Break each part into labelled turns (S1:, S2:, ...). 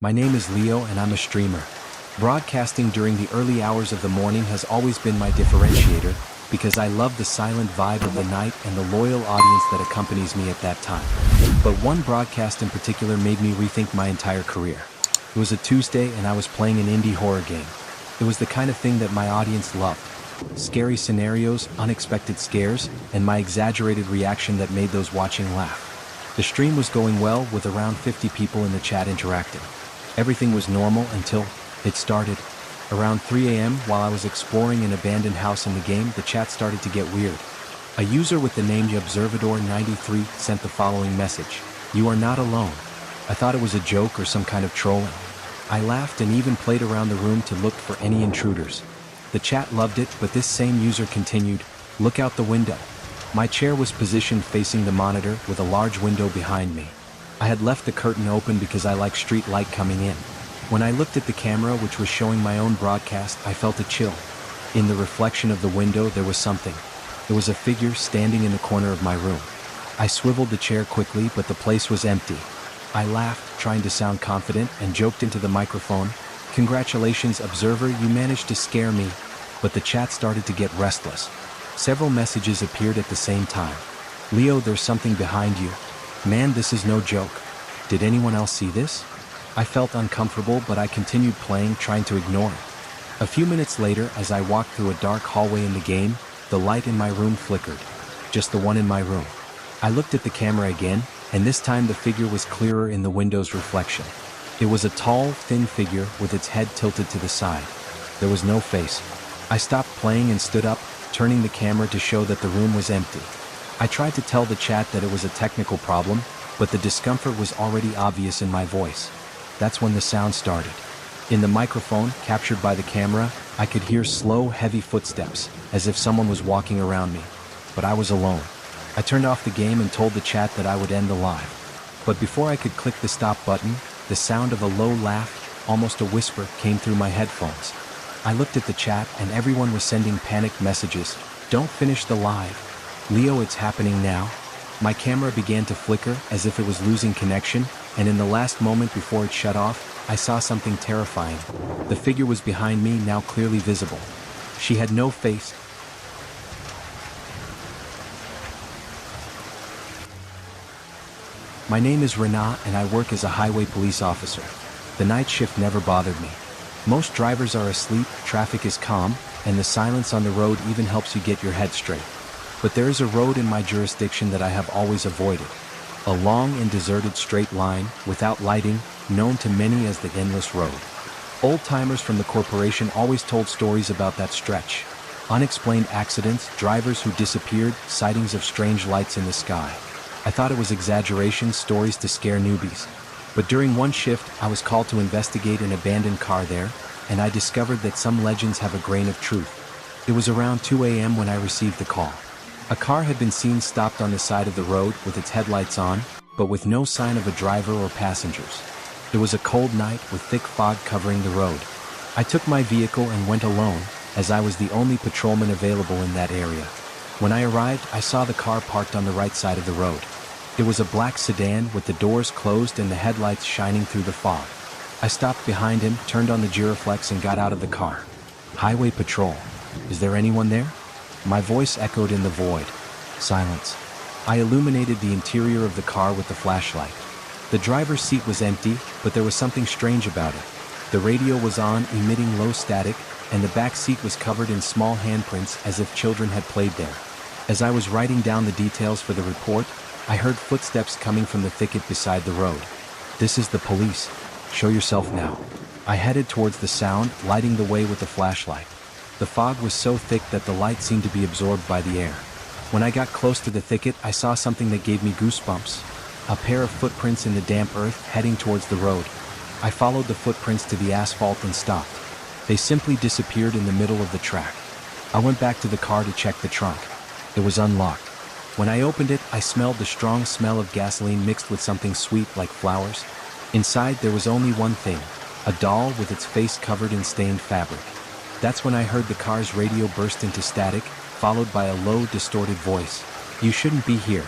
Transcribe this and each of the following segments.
S1: My name is Leo and I'm a streamer. Broadcasting during the early hours of the morning has always been my differentiator because I love the silent vibe of the night and the loyal audience that accompanies me at that time. But one broadcast in particular made me rethink my entire career. It was a Tuesday and I was playing an indie horror game. It was the kind of thing that my audience loved. Scary scenarios, unexpected scares, and my exaggerated reaction that made those watching laugh. The stream was going well with around 50 people in the chat interacting. Everything was normal until it started. Around 3 a.m. while I was exploring an abandoned house in the game, the chat started to get weird. A user with the name Observador93 sent the following message: "You are not alone." I thought it was a joke or some kind of trolling. I laughed and even played around the room to look for any intruders. The chat loved it, but this same user continued, "Look out the window." My chair was positioned facing the monitor with a large window behind me. I had left the curtain open because I like street light coming in. When I looked at the camera, which was showing my own broadcast, I felt a chill. In the reflection of the window, there was something. There was a figure standing in the corner of my room. I swiveled the chair quickly, but the place was empty. I laughed, trying to sound confident, and joked into the microphone, "Congratulations, Observer, you managed to scare me." But the chat started to get restless. Several messages appeared at the same time. "Leo, there's something behind you. Man, this is no joke. Did anyone else see this?" I felt uncomfortable, but I continued playing, trying to ignore it. A few minutes later, as I walked through a dark hallway in the game, the light in my room flickered. Just the one in my room. I looked at the camera again, and this time the figure was clearer in the window's reflection. It was a tall, thin figure with its head tilted to the side. There was no face. I stopped playing and stood up, turning the camera to show that the room was empty. I tried to tell the chat that it was a technical problem, but the discomfort was already obvious in my voice. That's when the sound started. In the microphone, captured by the camera, I could hear slow, heavy footsteps, as if someone was walking around me. But I was alone. I turned off the game and told the chat that I would end the live. But before I could click the stop button, the sound of a low laugh, almost a whisper, came through my headphones. I looked at the chat and everyone was sending panicked messages. "Don't finish the live. Leo, it's happening now." My camera began to flicker as if it was losing connection, and in the last moment before it shut off, I saw something terrifying. The figure was behind me, now clearly visible. She had no face. My name is Renat and I work as a highway police officer. The night shift never bothered me. Most drivers are asleep, traffic is calm, and the silence on the road even helps you get your head straight. But there is a road in my jurisdiction that I have always avoided. A long and deserted straight line, without lighting, known to many as the Endless Road. Old-timers from the corporation always told stories about that stretch. Unexplained accidents, drivers who disappeared, sightings of strange lights in the sky. I thought it was exaggeration, stories to scare newbies. But during one shift, I was called to investigate an abandoned car there, and I discovered that some legends have a grain of truth. It was around 2 a.m. when I received the call. A car had been seen stopped on the side of the road with its headlights on, but with no sign of a driver or passengers. It was a cold night with thick fog covering the road. I took my vehicle and went alone, as I was the only patrolman available in that area. When I arrived, I saw the car parked on the right side of the road. It was a black sedan with the doors closed and the headlights shining through the fog. I stopped behind him, turned on the gyroflex and got out of the car. "Highway patrol. Is there anyone there?" My voice echoed in the void. Silence. I illuminated the interior of the car with the flashlight. The driver's seat was empty, but there was something strange about it. The radio was on, emitting low static, and the back seat was covered in small handprints as if children had played there. As I was writing down the details for the report, I heard footsteps coming from the thicket beside the road. "This is the police. Show yourself now." I headed towards the sound, lighting the way with the flashlight. The fog was so thick that the light seemed to be absorbed by the air. When I got close to the thicket, I saw something that gave me goosebumps. A pair of footprints in the damp earth heading towards the road. I followed the footprints to the asphalt and stopped. They simply disappeared in the middle of the track. I went back to the car to check the trunk. It was unlocked. When I opened it, I smelled the strong smell of gasoline mixed with something sweet like flowers. Inside, there was only one thing: a doll with its face covered in stained fabric. That's when I heard the car's radio burst into static, followed by a low, distorted voice. "You shouldn't be here."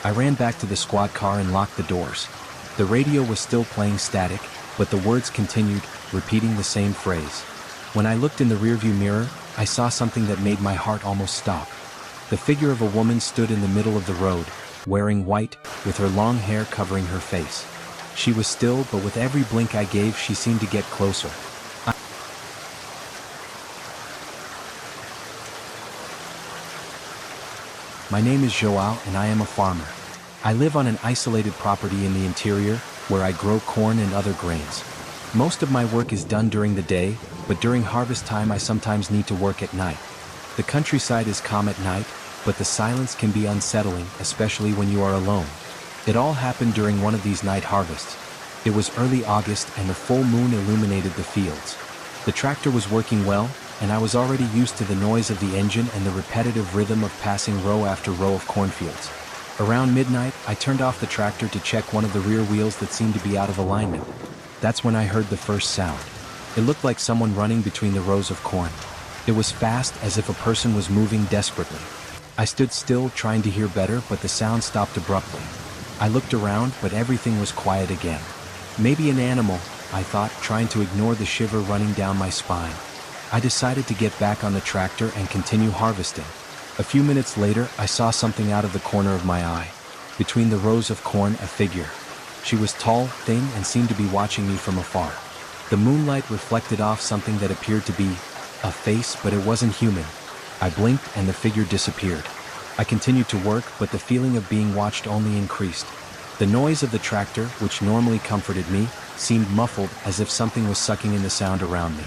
S1: I ran back to the squad car and locked the doors. The radio was still playing static, but the words continued, repeating the same phrase. When I looked in the rearview mirror, I saw something that made my heart almost stop. The figure of a woman stood in the middle of the road, wearing white, with her long hair covering her face. She was still, but with every blink I gave she seemed to get closer. My name is Joao and I am a farmer. I live on an isolated property in the interior, where I grow corn and other grains. Most of my work is done during the day, but during harvest time I sometimes need to work at night. The countryside is calm at night, but the silence can be unsettling, especially when you are alone. It all happened during one of these night harvests. It was early August and the full moon illuminated the fields. The tractor was working well, and I was already used to the noise of the engine and the repetitive rhythm of passing row after row of cornfields. Around midnight, I turned off the tractor to check one of the rear wheels that seemed to be out of alignment. That's when I heard the first sound. It looked like someone running between the rows of corn. It was fast, as if a person was moving desperately. I stood still, trying to hear better, but the sound stopped abruptly. I looked around, but everything was quiet again. Maybe an animal, I thought, trying to ignore the shiver running down my spine. I decided to get back on the tractor and continue harvesting. A few minutes later, I saw something out of the corner of my eye. Between the rows of corn, a figure. She was tall, thin, and seemed to be watching me from afar. The moonlight reflected off something that appeared to be a face, but it wasn't human. I blinked and the figure disappeared. I continued to work, but the feeling of being watched only increased. The noise of the tractor, which normally comforted me, seemed muffled, as if something was sucking in the sound around me.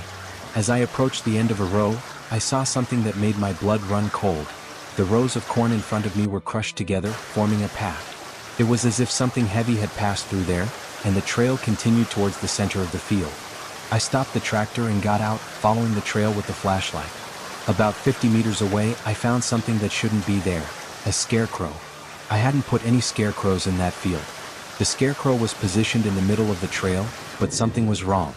S1: As I approached the end of a row, I saw something that made my blood run cold. The rows of corn in front of me were crushed together, forming a path. It was as if something heavy had passed through there, and the trail continued towards the center of the field. I stopped the tractor and got out, following the trail with the flashlight. About 50 meters away, I found something that shouldn't be there, a scarecrow. I hadn't put any scarecrows in that field. The scarecrow was positioned in the middle of the trail, but something was wrong.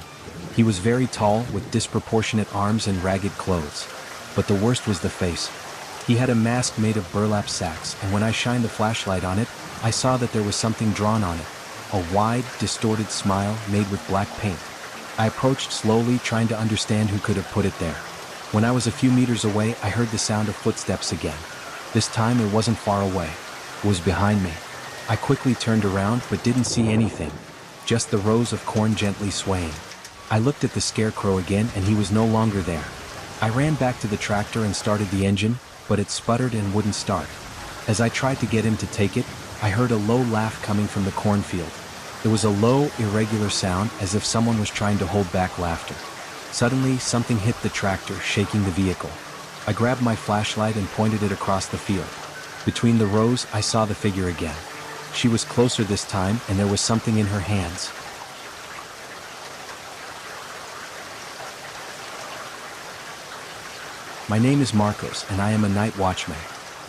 S1: He was very tall, with disproportionate arms and ragged clothes. But the worst was the face. He had a mask made of burlap sacks, and when I shined the flashlight on it, I saw that there was something drawn on it. A wide, distorted smile made with black paint. I approached slowly, trying to understand who could have put it there. When I was a few meters away, I heard the sound of footsteps again. This time it wasn't far away. It was behind me. I quickly turned around, but didn't see anything. Just the rows of corn gently swaying. I looked at the scarecrow again, and he was no longer there. I ran back to the tractor and started the engine, but it sputtered and wouldn't start. As I tried to get him to take it, I heard a low laugh coming from the cornfield. It was a low, irregular sound, as if someone was trying to hold back laughter. Suddenly, something hit the tractor, shaking the vehicle. I grabbed my flashlight and pointed it across the field. Between the rows, I saw the figure again. She was closer this time, and there was something in her hands. My name is Marcos, and I am a night watchman.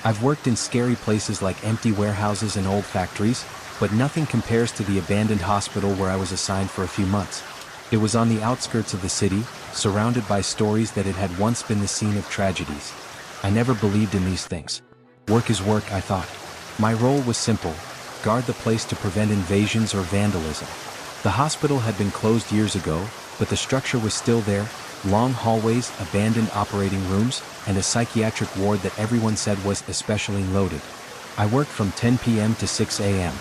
S1: I've worked in scary places like empty warehouses and old factories, but nothing compares to the abandoned hospital where I was assigned for a few months. It was on the outskirts of the city, surrounded by stories that it had once been the scene of tragedies. I never believed in these things. Work is work, I thought. My role was simple: guard the place to prevent invasions or vandalism. The hospital had been closed years ago, but the structure was still there: long hallways, abandoned operating rooms, and a psychiatric ward that everyone said was especially loaded. I worked from 10 p.m. to 6 a.m.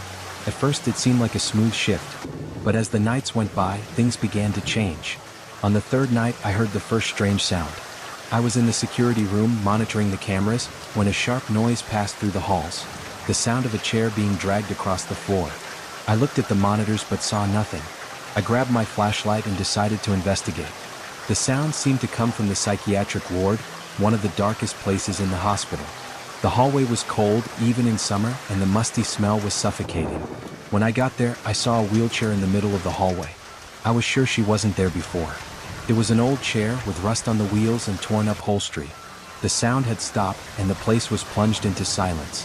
S1: At first it seemed like a smooth shift, but as the nights went by, things began to change. On the third night, I heard the first strange sound. I was in the security room monitoring the cameras when a sharp noise passed through the halls, the sound of a chair being dragged across the floor. I looked at the monitors but saw nothing. I grabbed my flashlight and decided to investigate. The sound seemed to come from the psychiatric ward, one of the darkest places in the hospital. The hallway was cold, even in summer, and the musty smell was suffocating. When I got there, I saw a wheelchair in the middle of the hallway. I was sure she wasn't there before. It was an old chair with rust on the wheels and torn up upholstery. The sound had stopped, and the place was plunged into silence.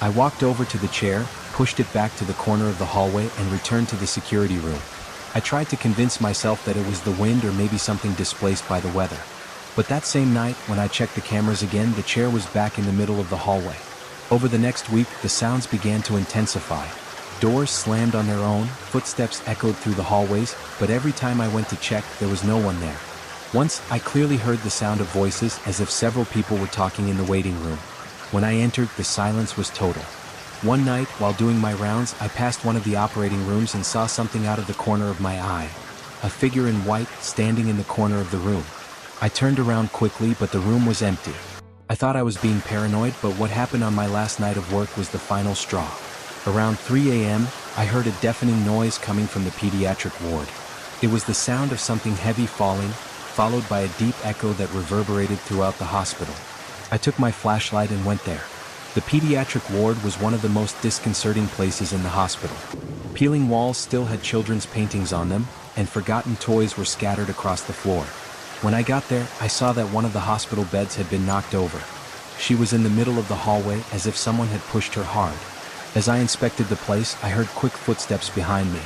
S1: I walked over to the chair, pushed it back to the corner of the hallway, and returned to the security room. I tried to convince myself that it was the wind or maybe something displaced by the weather. But that same night, when I checked the cameras again, the chair was back in the middle of the hallway. Over the next week, the sounds began to intensify. Doors slammed on their own, footsteps echoed through the hallways, but every time I went to check, there was no one there. Once, I clearly heard the sound of voices as if several people were talking in the waiting room. When I entered, the silence was total. One night, while doing my rounds, I passed one of the operating rooms and saw something out of the corner of my eye. A figure in white, standing in the corner of the room. I turned around quickly, but the room was empty. I thought I was being paranoid, but what happened on my last night of work was the final straw. Around 3 a.m., I heard a deafening noise coming from the pediatric ward. It was the sound of something heavy falling, followed by a deep echo that reverberated throughout the hospital. I took my flashlight and went there. The pediatric ward was one of the most disconcerting places in the hospital. Peeling walls still had children's paintings on them, and forgotten toys were scattered across the floor. When I got there, I saw that one of the hospital beds had been knocked over. She was in the middle of the hallway as if someone had pushed her hard. As I inspected the place, I heard quick footsteps behind me.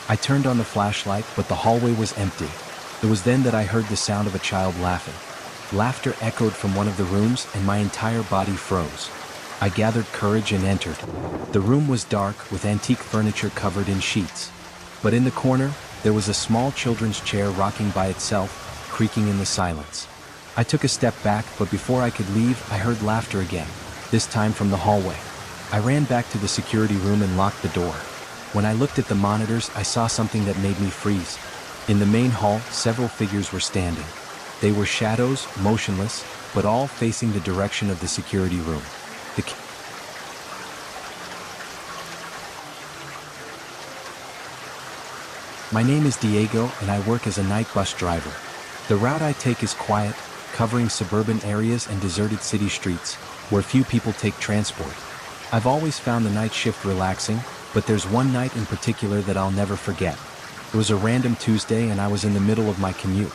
S1: I turned on the flashlight, but the hallway was empty. It was then that I heard the sound of a child laughing. Laughter echoed from one of the rooms, and my entire body froze. I gathered courage and entered. The room was dark, with antique furniture covered in sheets. But in the corner, there was a small children's chair rocking by itself, creaking in the silence. I took a step back, but before I could leave, I heard laughter again, this time from the hallway. I ran back to the security room and locked the door. When I looked at the monitors, I saw something that made me freeze. In the main hall, several figures were standing. They were shadows, motionless, but all facing the direction of the security room. My name is Diego, and I work as a night bus driver. The route I take is quiet, covering suburban areas and deserted city streets, where few people take transport. I've always found the night shift relaxing, but there's one night in particular that I'll never forget. It was a random Tuesday and I was in the middle of my commute.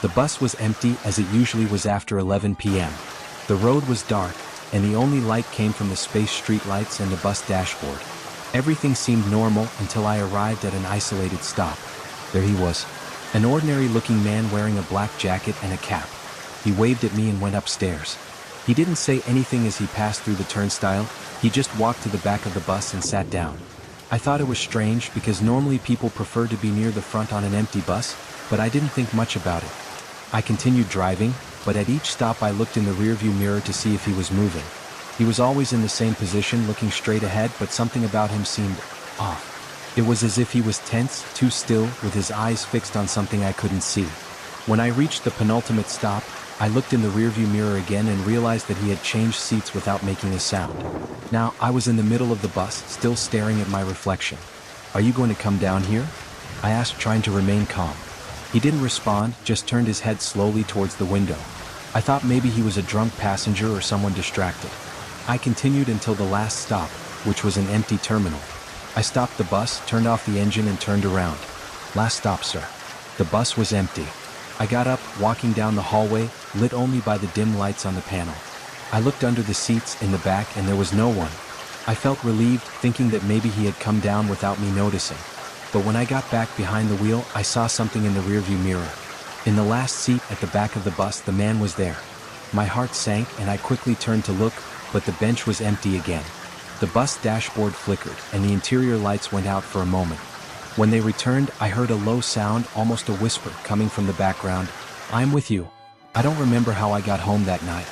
S1: The bus was empty as it usually was after 11 p.m. The road was dark, and the only light came from the space street lights and the bus dashboard. Everything seemed normal until I arrived at an isolated stop. There he was. An ordinary-looking man wearing a black jacket and a cap. He waved at me and went upstairs. He didn't say anything as he passed through the turnstile. He just walked to the back of the bus and sat down. I thought it was strange because normally people prefer to be near the front on an empty bus, but I didn't think much about it. I continued driving, but at each stop I looked in the rearview mirror to see if he was moving. He was always in the same position, looking straight ahead, but something about him seemed off. It was as if he was tense, too still, with his eyes fixed on something I couldn't see. When I reached the penultimate stop, I looked in the rearview mirror again and realized that he had changed seats without making a sound. Now, I was in the middle of the bus, still staring at my reflection. "Are you going to come down here?" I asked, trying to remain calm. He didn't respond, just turned his head slowly towards the window. I thought maybe he was a drunk passenger or someone distracted. I continued until the last stop, which was an empty terminal. I stopped the bus, turned off the engine and turned around. "Last stop, sir." The bus was empty. I got up, walking down the hallway, lit only by the dim lights on the panel. I looked under the seats in the back and there was no one. I felt relieved, thinking that maybe he had come down without me noticing. But when I got back behind the wheel, I saw something in the rearview mirror. In the last seat at the back of the bus, the man was there. My heart sank and I quickly turned to look, but the bench was empty again. The bus dashboard flickered and the interior lights went out for a moment. When they returned, I heard a low sound, almost a whisper, coming from the background. "I'm with you." I don't remember how I got home that night.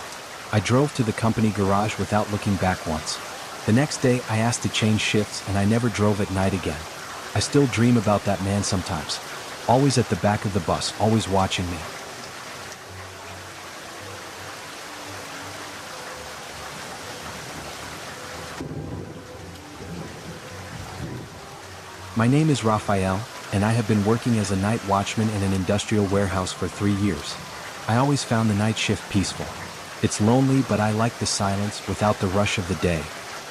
S1: I drove to the company garage without looking back once. The next day, I asked to change shifts and I never drove at night again. I still dream about that man sometimes. Always at the back of the bus, always watching me. My name is Rafael, and I have been working as a night watchman in an industrial warehouse for 3 years. I always found the night shift peaceful. It's lonely, but I like the silence without the rush of the day.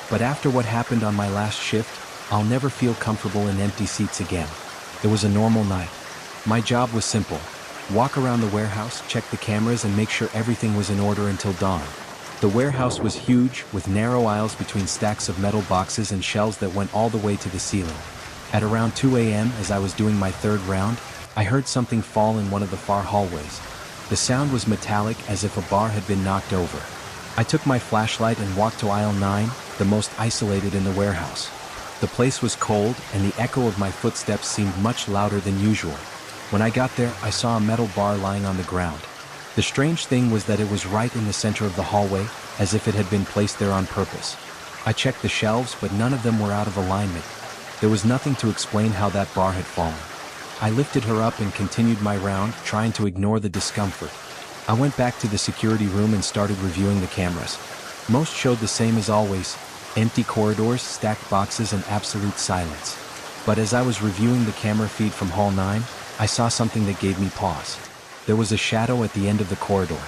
S1: But after what happened on my last shift, I'll never feel comfortable in empty seats again. It was a normal night. My job was simple. Walk around the warehouse, check the cameras, and make sure everything was in order until dawn. The warehouse was huge, with narrow aisles between stacks of metal boxes and shelves that went all the way to the ceiling. At around 2 a.m., as I was doing my third round, I heard something fall in one of the far hallways. The sound was metallic, as if a bar had been knocked over. I took my flashlight and walked to aisle 9, the most isolated in the warehouse. The place was cold, and the echo of my footsteps seemed much louder than usual. When I got there, I saw a metal bar lying on the ground. The strange thing was that it was right in the center of the hallway, as if it had been placed there on purpose. I checked the shelves, but none of them were out of alignment. There was nothing to explain how that bar had fallen. I lifted her up and continued my round, trying to ignore the discomfort. I went back to the security room and started reviewing the cameras. Most showed the same as always: empty corridors, stacked boxes, and absolute silence. But as I was reviewing the camera feed from Hall 9, I saw something that gave me pause. There was a shadow at the end of the corridor.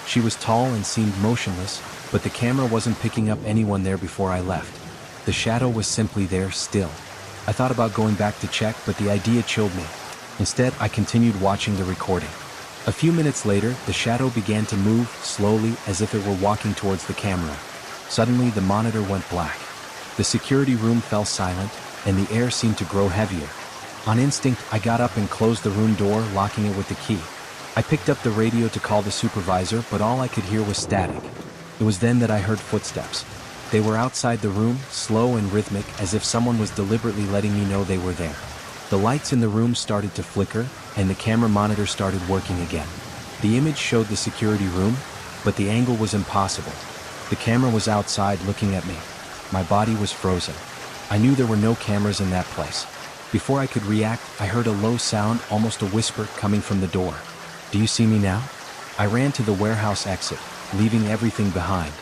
S1: She was tall and seemed motionless, but the camera wasn't picking up anyone there before I left. The shadow was simply there, still. I thought about going back to check, but the idea chilled me. Instead, I continued watching the recording. A few minutes later, the shadow began to move, slowly, as if it were walking towards the camera. Suddenly, the monitor went black. The security room fell silent, and the air seemed to grow heavier. On instinct, I got up and closed the room door, locking it with the key. I picked up the radio to call the supervisor, but all I could hear was static. It was then that I heard footsteps. They were outside the room, slow and rhythmic, as if someone was deliberately letting me know they were there. The lights in the room started to flicker, and the camera monitor started working again. The image showed the security room, but the angle was impossible. The camera was outside looking at me. My body was frozen. I knew there were no cameras in that place. Before I could react, I heard a low sound, almost a whisper, coming from the door. "Do you see me now?" I ran to the warehouse exit, leaving everything behind.